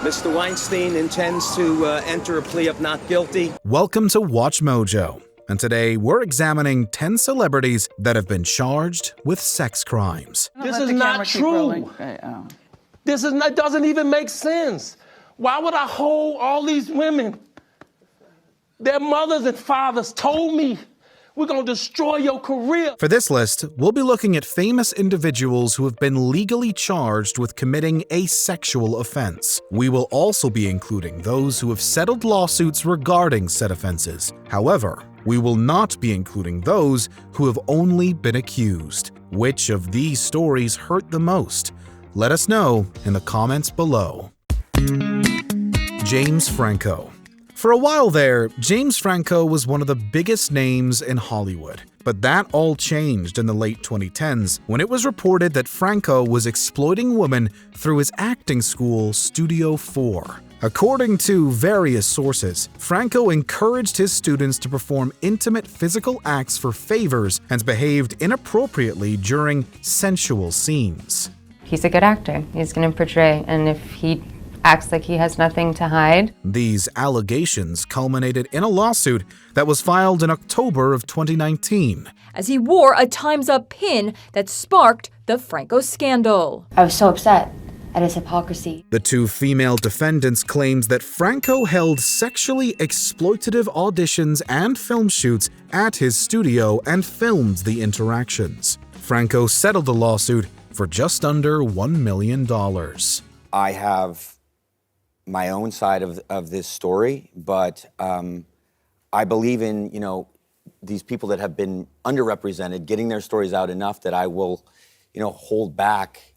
Mr. Weinstein intends to enter a plea of not guilty. Welcome to Watch Mojo, and today we're examining 10 celebrities that have been charged with sex crimes. This is not true. It doesn't even make sense. Why would I hold all these women? Their mothers and fathers told me, we're going to destroy your career. For this list, we'll be looking at famous individuals who have been legally charged with committing a sexual offense. We will also be including those who have settled lawsuits regarding said offenses. However, we will not be including those who have only been accused. Which of these stories hurt the most? Let us know in the comments below. James Franco. For a while there, James Franco was one of the biggest names in Hollywood. But that all changed in the late 2010s when it was reported that Franco was exploiting women through his acting school, Studio 4. According to various sources, Franco encouraged his students to perform intimate physical acts for favors and behaved inappropriately during sensual scenes. He's a good actor. He's going to portray, and if he acts like he has nothing to hide. These allegations culminated in a lawsuit that was filed in October of 2019. As he wore a Time's Up pin that sparked the Franco scandal. I was so upset at his hypocrisy. The two female defendants claimed that Franco held sexually exploitative auditions and film shoots at his studio and filmed the interactions. Franco settled the lawsuit for just under $1 million. I have my own side of this story, but I believe in, these people that have been underrepresented, getting their stories out enough that I will, hold back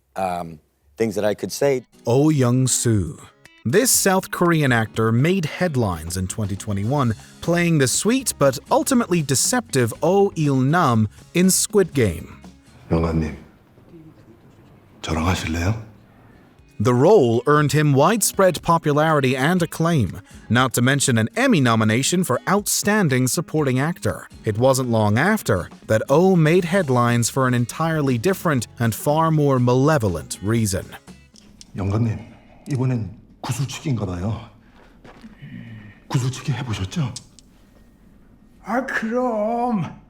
things that I could say. Jung Soo. This South Korean actor made headlines in 2021, playing the sweet but ultimately deceptive Oh Il-nam in Squid Game. 영화님, 저랑 하실래요? The role earned him widespread popularity and acclaim, not to mention an Emmy nomination for Outstanding Supporting Actor. It wasn't long after that Oh made headlines for an entirely different and far more malevolent reason. 영감님, 이번엔 구슬치기인가 봐요. 구슬치기 해보셨죠? 그럼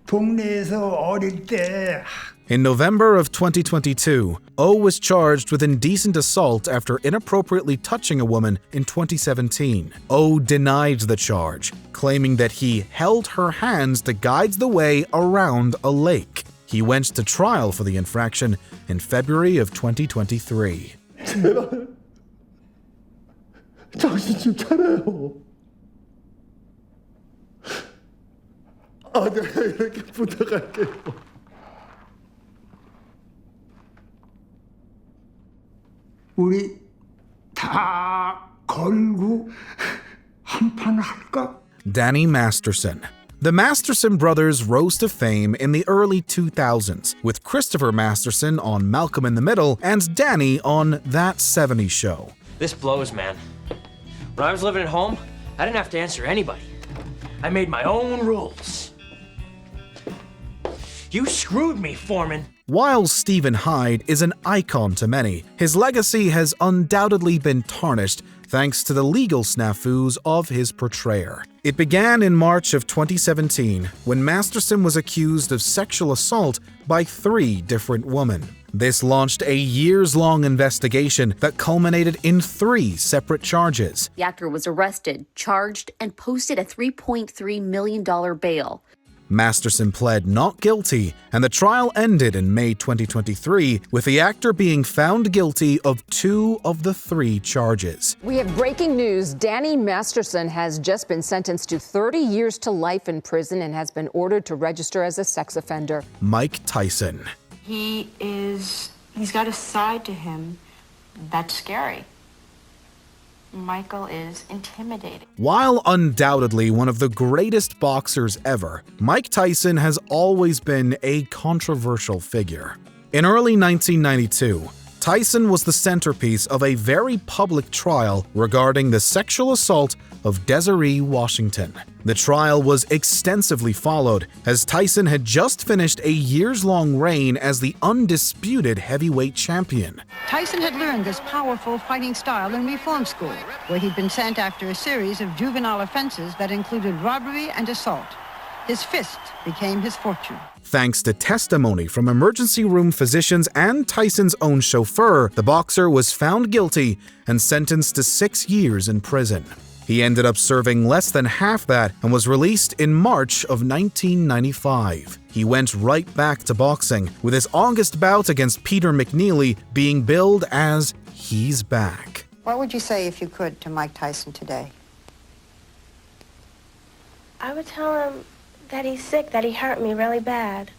동네에서 어릴 때. In November of 2022, Oh was charged with indecent assault after inappropriately touching a woman in 2017. Oh denied the charge, claiming that he held her hands to guide the way around a lake. He went to trial for the infraction in February of 2023. 제발, 정신 좀 차려요. 내가 이렇게 부탁할게요. 우리 다 걸고 한판 할까? Danny Masterson. The Masterson brothers rose to fame in the early 2000s, with Christopher Masterson on Malcolm in the Middle and Danny on That 70s Show. This blows, man. When I was living at home, I didn't have to answer anybody. I made my own rules. You screwed me, Foreman. While Stephen Hyde is an icon to many, his legacy has undoubtedly been tarnished thanks to the legal snafus of his portrayer. It began in March of 2017 when Masterson was accused of sexual assault by 3 different women. This launched a years-long investigation that culminated in 3 separate charges. The actor was arrested, charged, and posted a $3.3 million bail. Masterson pled not guilty, and the trial ended in May 2023, with the actor being found guilty of 2 of the 3 charges. We have breaking news. Danny Masterson has just been sentenced to 30 years to life in prison and has been ordered to register as a sex offender. Mike Tyson. He's got a side to him that's scary. Michael is intimidating. While undoubtedly one of the greatest boxers ever, Mike Tyson has always been a controversial figure. In early 1992, Tyson was the centerpiece of a very public trial regarding the sexual assault of Desiree Washington. The trial was extensively followed, as Tyson had just finished a years-long reign as the undisputed heavyweight champion. Tyson had learned this powerful fighting style in reform school, where he'd been sent after a series of juvenile offenses that included robbery and assault. His fist became his fortune. Thanks to testimony from emergency room physicians and Tyson's own chauffeur, the boxer was found guilty and sentenced to 6 years in prison. He ended up serving less than half that and was released in March of 1995. He went right back to boxing, with his August bout against Peter McNeely being billed as "He's Back." What would you say, if you could, to Mike Tyson today? I would tell him that he's sick, that he hurt me really bad.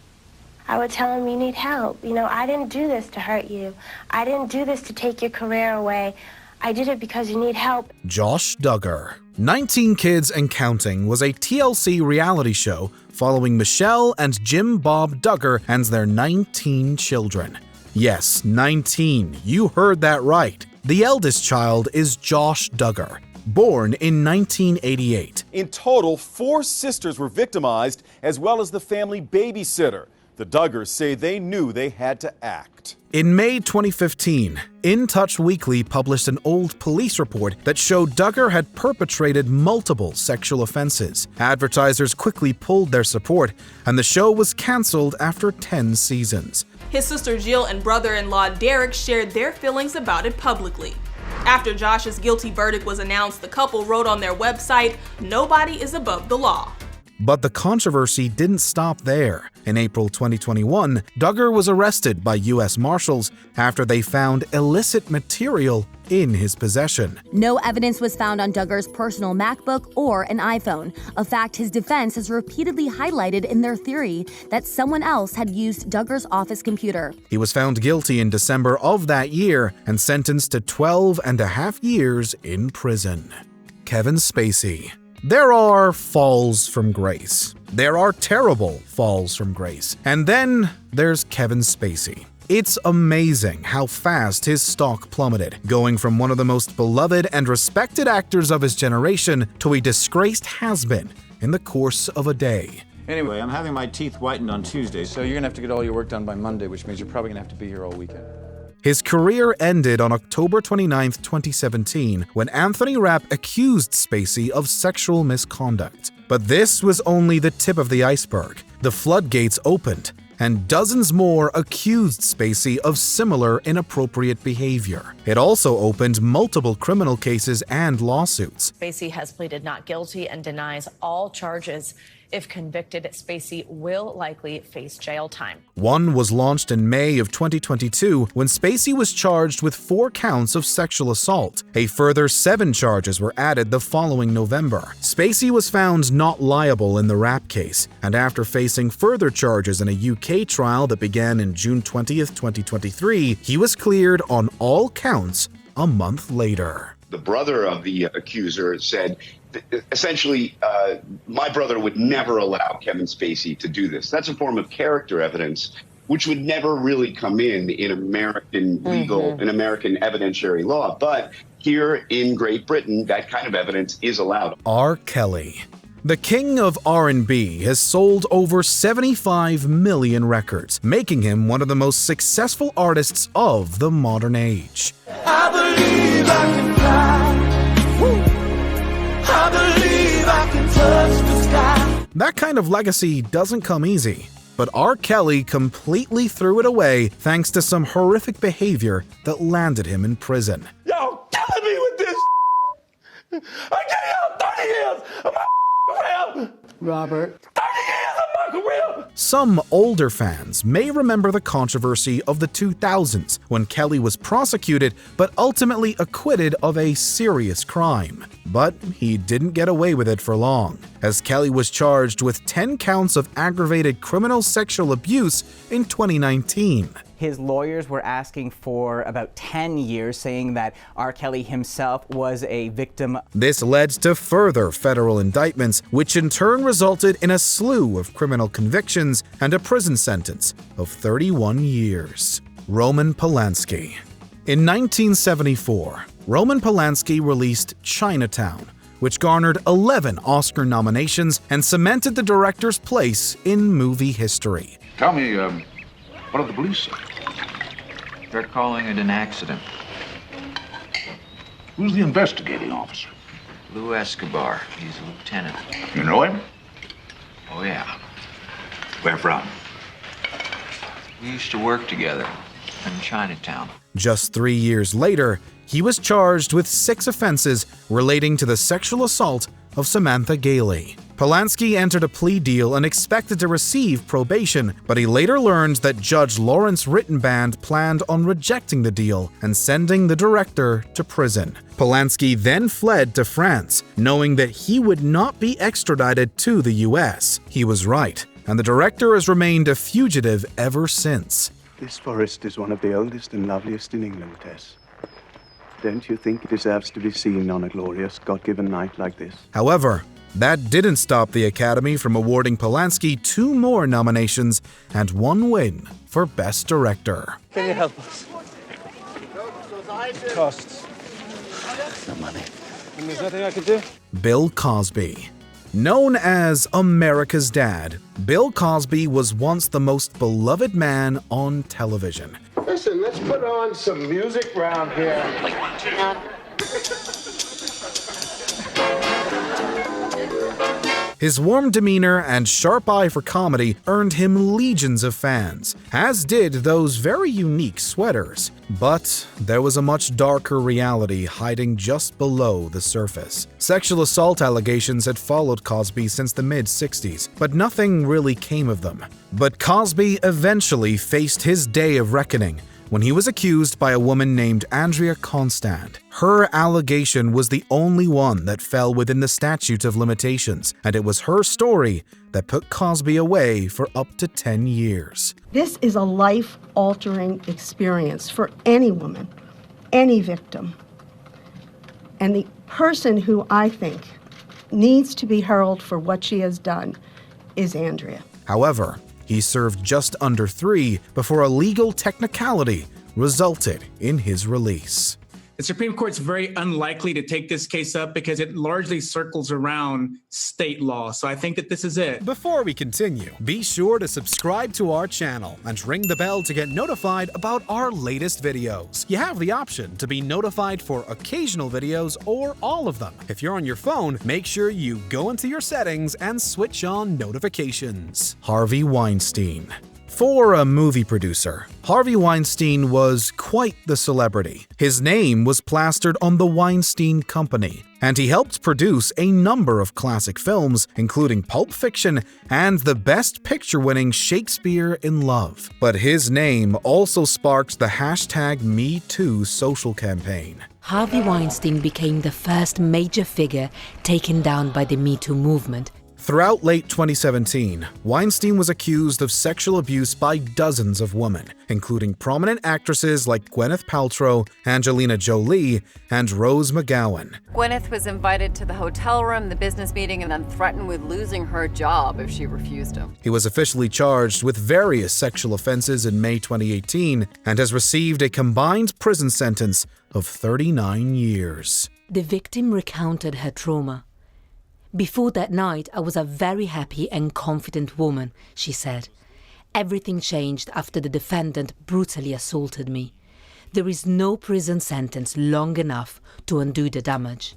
I would tell him, you need help. You know, I didn't do this to hurt you. I didn't do this to take your career away. I did it because you need help. Josh Duggar. 19 Kids and Counting was a TLC reality show following Michelle and Jim Bob Duggar and their 19 children. Yes, 19. You heard that right. The eldest child is Josh Duggar, born in 1988. In total, 4 sisters were victimized, as well as the family babysitter. The Duggars say they knew they had to act. In May 2015, In Touch Weekly published an old police report that showed Duggar had perpetrated multiple sexual offenses. Advertisers quickly pulled their support, and the show was canceled after 10 seasons. His sister Jill and brother-in-law Derek shared their feelings about it publicly. After Josh's guilty verdict was announced, the couple wrote on their website, "Nobody is above the law." But the controversy didn't stop there. In April 2021, Duggar was arrested by U.S. Marshals after they found illicit material in his possession. No evidence was found on Duggar's personal MacBook or an iPhone, a fact his defense has repeatedly highlighted in their theory that someone else had used Duggar's office computer. He was found guilty in December of that year and sentenced to 12.5 years in prison. Kevin Spacey. There are falls from grace. There are terrible falls from grace. And then there's Kevin Spacey. It's amazing how fast his stock plummeted, going from one of the most beloved and respected actors of his generation to a disgraced has-been in the course of a day. Anyway, I'm having my teeth whitened on Tuesday, so you're gonna have to get all your work done by Monday, which means you're probably gonna have to be here all weekend. His career ended on October 29, 2017, when Anthony Rapp accused Spacey of sexual misconduct. But this was only the tip of the iceberg. The floodgates opened, and dozens more accused Spacey of similar inappropriate behavior. It also opened multiple criminal cases and lawsuits. Spacey has pleaded not guilty and denies all charges. If convicted, Spacey will likely face jail time. One was launched in May of 2022 when Spacey was charged with 4 counts of sexual assault. A further 7 charges were added the following November. Spacey was found not liable in the Rapp case, and after facing further charges in a UK trial that began in June 20th, 2023, he was cleared on all counts a month later. The brother of the accuser said, essentially, my brother would never allow Kevin Spacey to do this. That's a form of character evidence, which would never really come in American legal, in American evidentiary law. But here in Great Britain, that kind of evidence is allowed. R. Kelly. The king of R&B has sold over 75 million records, making him one of the most successful artists of the modern age. I believe I can fly. Woo. I believe I can touch the sky. That kind of legacy doesn't come easy, but R. Kelly completely threw it away thanks to some horrific behavior that landed him in prison. Y'all killing me with this. I gave y'all 30 years of my career. Robert. 30 years of my career. Some older fans may remember the controversy of the 2000s when Kelly was prosecuted but ultimately acquitted of a serious crime. But he didn't get away with it for long, as Kelly was charged with 10 counts of aggravated criminal sexual abuse in 2019. His lawyers were asking for about 10 years, saying that R. Kelly himself was a victim. This led to further federal indictments, which in turn resulted in a slew of criminal convictions and a prison sentence of 31 years. Roman Polanski. In 1974, Roman Polanski released Chinatown, which garnered 11 Oscar nominations and cemented the director's place in movie history. Tell me, what did the police say? They're calling it an accident. Who's the investigating officer? Lou Escobar. He's a lieutenant. You know him? Oh, yeah. Where from? We used to work together in Chinatown. Just 3 years later, he was charged with 6 offenses relating to the sexual assault of Samantha Gailey. Polanski entered a plea deal and expected to receive probation, but he later learned that Judge Lawrence Rittenband planned on rejecting the deal and sending the director to prison. Polanski then fled to France, knowing that he would not be extradited to the US. He was right, and the director has remained a fugitive ever since. This forest is one of the oldest and loveliest in England, Tess. Don't you think it deserves to be seen on a glorious, God-given night like this? However, that didn't stop the Academy from awarding Polanski 2 more nominations and 1 win for Best Director. Can you help us? Costs. No money. And there's nothing I could do? Bill Cosby. Known as America's Dad, Bill Cosby was once the most beloved man on television. Listen, let's put on some music round here. His warm demeanor and sharp eye for comedy earned him legions of fans, as did those very unique sweaters. But there was a much darker reality hiding just below the surface. Sexual assault allegations had followed Cosby since the mid-60s, but nothing really came of them. But Cosby eventually faced his day of reckoning when he was accused by a woman named Andrea Constant. Her allegation was the only one that fell within the statute of limitations, and it was her story that put Cosby away for up to 10 years. This is a life-altering experience for any woman, any victim. And the person who I think needs to be heralded for what she has done is Andrea. However, he served just under 3 before a legal technicality resulted in his release. The Supreme Court's very unlikely to take this case up because it largely circles around state law. So I think that this is it. Before we continue, be sure to subscribe to our channel and ring the bell to get notified about our latest videos. You have the option to be notified for occasional videos or all of them. If you're on your phone, make sure you go into your settings and switch on notifications. Harvey Weinstein. For a movie producer, Harvey Weinstein was quite the celebrity. His name was plastered on the Weinstein Company, and he helped produce a number of classic films, including Pulp Fiction and the Best Picture-winning Shakespeare in Love. But his name also sparked the #MeToo social campaign. Harvey Weinstein became the first major figure taken down by the Me Too movement. Throughout late 2017, Weinstein was accused of sexual abuse by dozens of women, including prominent actresses like Gwyneth Paltrow, Angelina Jolie, and Rose McGowan. Gwyneth was invited to the hotel room, the business meeting, and then threatened with losing her job if she refused him. He was officially charged with various sexual offenses in May 2018 and has received a combined prison sentence of 39 years. The victim recounted her trauma. "Before that night, I was a very happy and confident woman," she said. "Everything changed after the defendant brutally assaulted me. There is no prison sentence long enough to undo the damage."